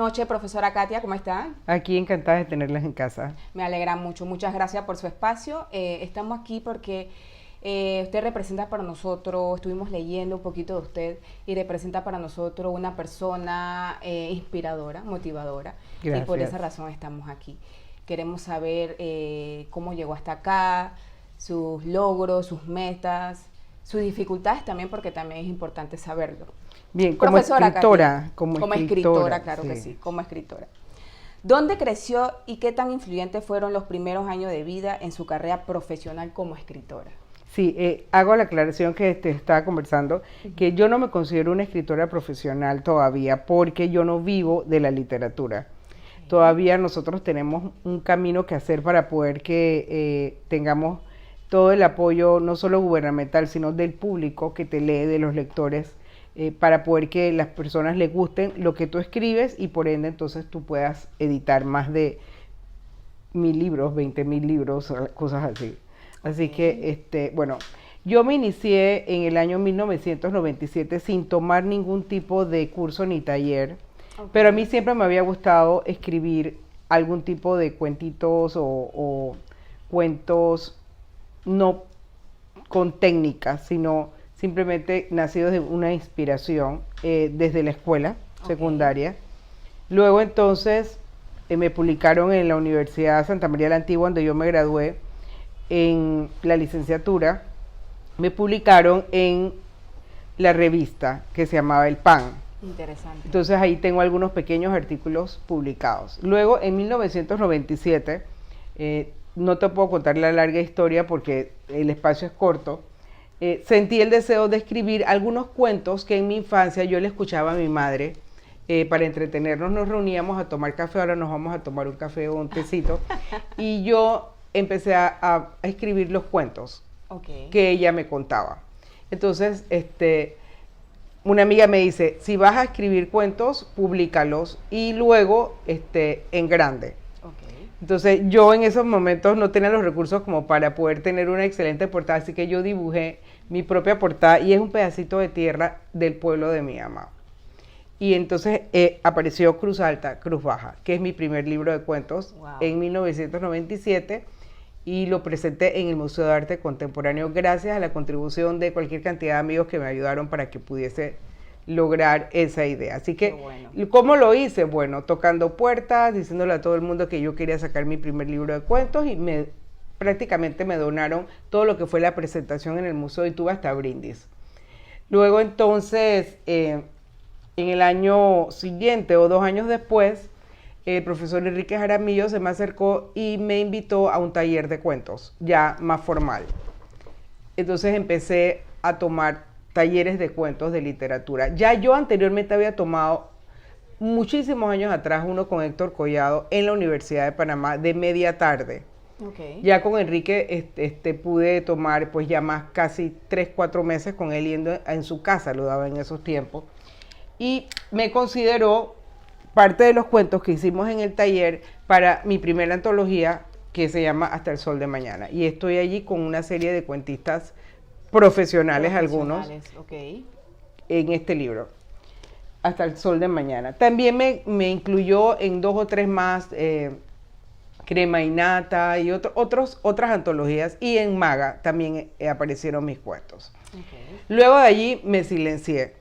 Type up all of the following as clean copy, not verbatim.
noches, profesora Katia, ¿cómo está? Aquí encantada de tenerlas en casa. Me alegra mucho, muchas gracias por su espacio. Estamos aquí porque usted representa para nosotros, estuvimos leyendo un poquito de usted y representa para nosotros una persona inspiradora, motivadora. Gracias. Y por esa razón estamos aquí. Queremos saber cómo llegó hasta acá, sus logros, sus metas, sus dificultades también, porque también es importante saberlo. Bien, como Profesora escritora, Katia, como escritora, claro sí. que sí, como escritora. ¿Dónde creció y qué tan influyentes fueron los primeros años de vida en su carrera profesional como escritora? Sí, hago la aclaración que te estaba conversando, que yo no me considero una escritora profesional todavía porque yo no vivo de la literatura. Todavía nosotros tenemos un camino que hacer para poder que tengamos todo el apoyo, no solo gubernamental, sino del público que te lee, de los lectores, para poder que las personas les gusten lo que tú escribes y por ende entonces tú puedas editar más de 1000 libros, 20,000 libros, cosas así. Así que, bueno, yo me inicié en el año 1997 sin tomar ningún tipo de curso ni taller, pero a mí siempre me había gustado escribir algún tipo de cuentitos o cuentos no con técnicas, sino simplemente nacidos de una inspiración desde la escuela secundaria. Luego entonces me publicaron en la Universidad Santa María la Antigua, donde yo me gradué en la licenciatura, me publicaron en la revista que se llamaba El Pan. Interesante. Entonces ahí tengo algunos pequeños artículos publicados. Luego en 1997, no te puedo contar la larga historia porque el espacio es corto, sentí el deseo de escribir algunos cuentos que en mi infancia yo le escuchaba a mi madre. Para entretenernos nos reuníamos a tomar café, ahora nos vamos a tomar un café o un tecito, y yo empecé a escribir los cuentos que ella me contaba. Entonces, una amiga me dice, si vas a escribir cuentos, públicalos y luego en grande. Entonces yo en esos momentos no tenía los recursos como para poder tener una excelente portada, así que yo dibujé mi propia portada y es un pedacito de tierra del pueblo de mi mamá. Y entonces apareció Cruz Alta, Cruz Baja, que es mi primer libro de cuentos en 1997 y lo presenté en el Museo de Arte Contemporáneo gracias a la contribución de cualquier cantidad de amigos que me ayudaron para que pudiese lograr esa idea. Así que, ¿cómo lo hice? Bueno, tocando puertas, diciéndole a todo el mundo que yo quería sacar mi primer libro de cuentos y prácticamente me donaron todo lo que fue la presentación en el museo y tuve hasta brindis. Luego entonces, en el año siguiente o 2 años después, el profesor Enrique Jaramillo se me acercó y me invitó a un taller de cuentos, ya más formal. Entonces empecé a tomar talleres de cuentos de literatura. Ya yo anteriormente había tomado muchísimos años atrás uno con Héctor Collado en la Universidad de Panamá de media tarde. Ya con Enrique pude tomar pues ya más casi 3-4 meses con él yendo en su casa, lo daba en esos tiempos. Y me consideró parte de los cuentos que hicimos en el taller para mi primera antología que se llama Hasta el Sol de Mañana. Y estoy allí con una serie de cuentistas profesionales algunos, en este libro, Hasta el Sol de Mañana. También me incluyó en 2 o 3 más, Crema y Nata y otras antologías, y en Maga también aparecieron mis cuentos. Luego de allí me silencié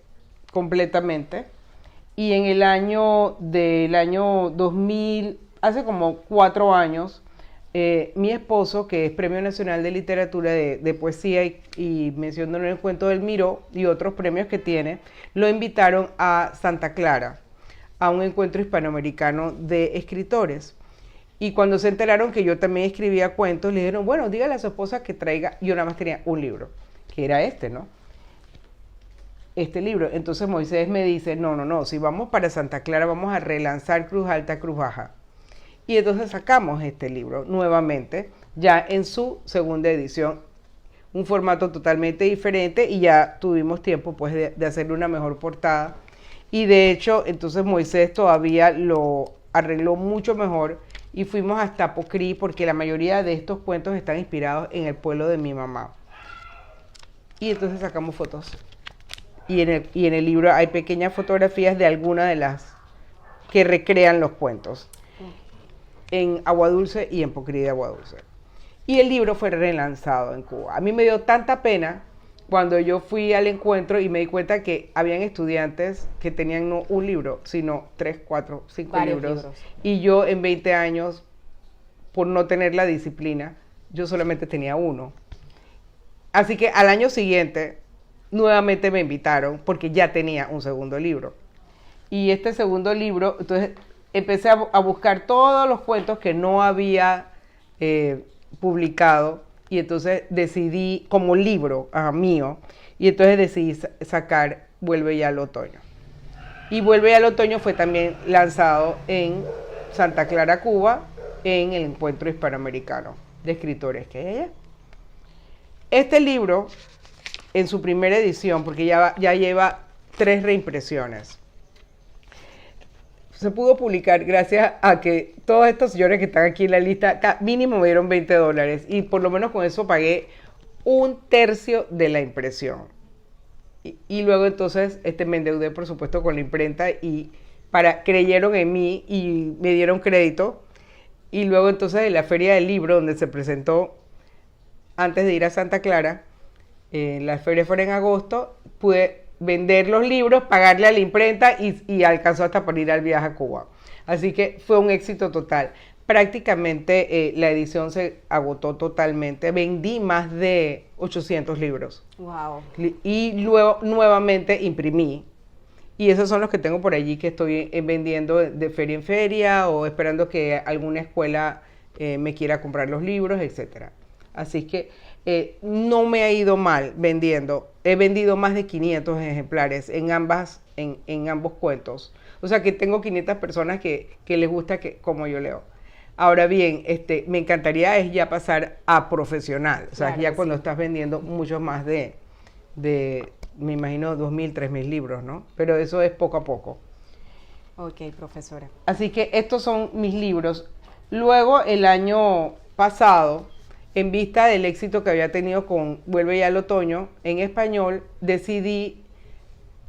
completamente y en el año 2000, hace como 4 años, mi esposo, que es Premio Nacional de Literatura de Poesía y mencionó en el cuento del Miró y otros premios que tiene, lo invitaron a Santa Clara, a un encuentro hispanoamericano de escritores. Y cuando se enteraron que yo también escribía cuentos, le dijeron, bueno, dígale a su esposa que traiga, yo nada más tenía un libro, que era ¿no? Este libro. Entonces Moisés me dice, no, si vamos para Santa Clara vamos a relanzar Cruz Alta, Cruz Baja. Y entonces sacamos este libro nuevamente, ya en su segunda edición, un formato totalmente diferente y ya tuvimos tiempo pues de hacerle una mejor portada. Y de hecho, entonces Moisés todavía lo arregló mucho mejor y fuimos hasta Pocrí porque la mayoría de estos cuentos están inspirados en el pueblo de mi mamá. Y entonces sacamos fotos. Y en el libro hay pequeñas fotografías de algunas de las que recrean los cuentos en Agua Dulce y en Pocri de Agua Dulce. Y el libro fue relanzado en Cuba. A mí me dio tanta pena cuando yo fui al encuentro y me di cuenta que habían estudiantes que tenían no un libro, sino 3, 4, 5 libros. Y yo en 20 años, por no tener la disciplina, yo solamente tenía uno. Así que al año siguiente, nuevamente me invitaron porque ya tenía un segundo libro. Y este segundo libro, entonces empecé a buscar todos los cuentos que no había publicado, y entonces decidí, como libro mío, y entonces decidí sacar Vuelve ya al otoño. Y Vuelve ya al otoño fue también lanzado en Santa Clara, Cuba, en el Encuentro Hispanoamericano de Escritores que hay allá. Este libro, en su primera edición, porque ya lleva 3 reimpresiones, se pudo publicar gracias a que todos estos señores que están aquí en la lista, mínimo me dieron $20, y por lo menos con eso pagué 1/3 de la impresión. Y luego entonces me endeudé, por supuesto, con la imprenta, y creyeron en mí y me dieron crédito. Y luego entonces en la Feria del Libro, donde se presentó antes de ir a Santa Clara, la feria fue en agosto, pude vender los libros, pagarle a la imprenta y alcanzó hasta para ir al viaje a Cuba. Así que fue un éxito total. Prácticamente la edición se agotó totalmente. Vendí más de 800 libros. Wow. Y luego nuevamente imprimí. Y esos son los que tengo por allí que estoy vendiendo de feria en feria, o esperando que alguna escuela me quiera comprar los libros, etc. Así que no me ha ido mal vendiendo. He vendido más de 500 ejemplares en ambos cuentos. O sea que tengo 500 personas que les gusta como yo leo. Ahora bien, me encantaría es ya pasar a profesional. O sea, claro, ya cuando estás vendiendo muchos más de me imagino 2.000, 3.000 libros, ¿no? Pero eso es poco a poco. Ok, profesora. Así que estos son mis libros. Luego, el año pasado, en vista del éxito que había tenido con Vuelve ya al otoño, en español, decidí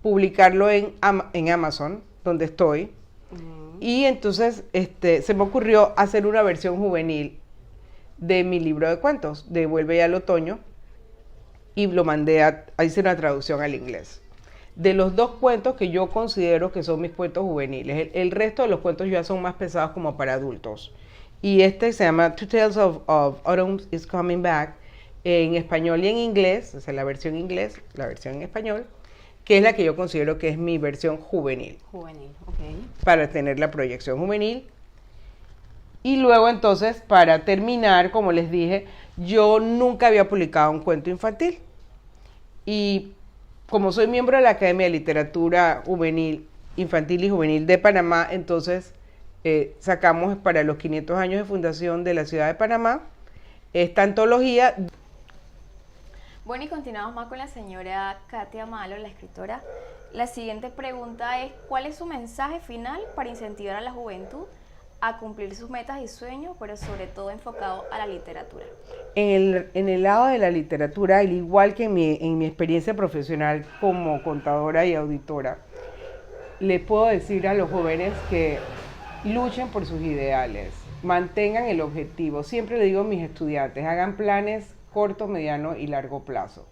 publicarlo en Amazon, donde estoy. Y entonces se me ocurrió hacer una versión juvenil de mi libro de cuentos, de Vuelve ya al otoño, y lo mandé a hice una traducción al inglés. De los 2 cuentos que yo considero que son mis cuentos juveniles, el resto de los cuentos ya son más pesados como para adultos. Y se llama Two Tales of Autumn is Coming Back, en español y en inglés, o sea, la versión inglés, la versión en español, que es la que yo considero que es mi versión juvenil. Juvenil, ok. Para tener la proyección juvenil. Y luego entonces, para terminar, como les dije, yo nunca había publicado un cuento infantil. Y como soy miembro de la Academia de Literatura Juvenil, Infantil y Juvenil de Panamá, entonces sacamos para los 500 años de fundación de la ciudad de Panamá esta antología. Bueno, y continuamos más con la señora Katia Malo, la escritora. La siguiente pregunta es, ¿cuál es su mensaje final para incentivar a la juventud a cumplir sus metas y sueños, pero sobre todo enfocado a la literatura? En el lado de la literatura, al igual que en mi experiencia profesional como contadora y auditora, les puedo decir a los jóvenes que luchen por sus ideales, mantengan el objetivo. Siempre le digo a mis estudiantes, hagan planes corto, mediano y largo plazo.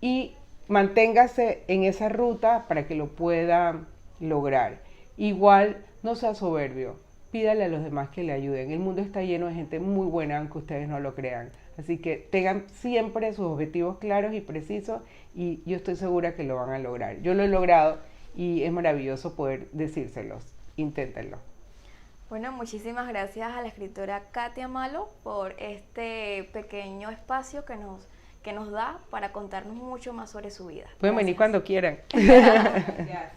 Y manténgase en esa ruta para que lo pueda lograr. Igual, no sea soberbio, pídale a los demás que le ayuden. El mundo está lleno de gente muy buena, aunque ustedes no lo crean. Así que tengan siempre sus objetivos claros y precisos, y yo estoy segura que lo van a lograr. Yo lo he logrado y es maravilloso poder decírselos. Inténtenlo. Bueno, muchísimas gracias a la escritora Katia Malo por este pequeño espacio que nos da para contarnos mucho más sobre su vida. Pueden venir cuando quieran. Gracias.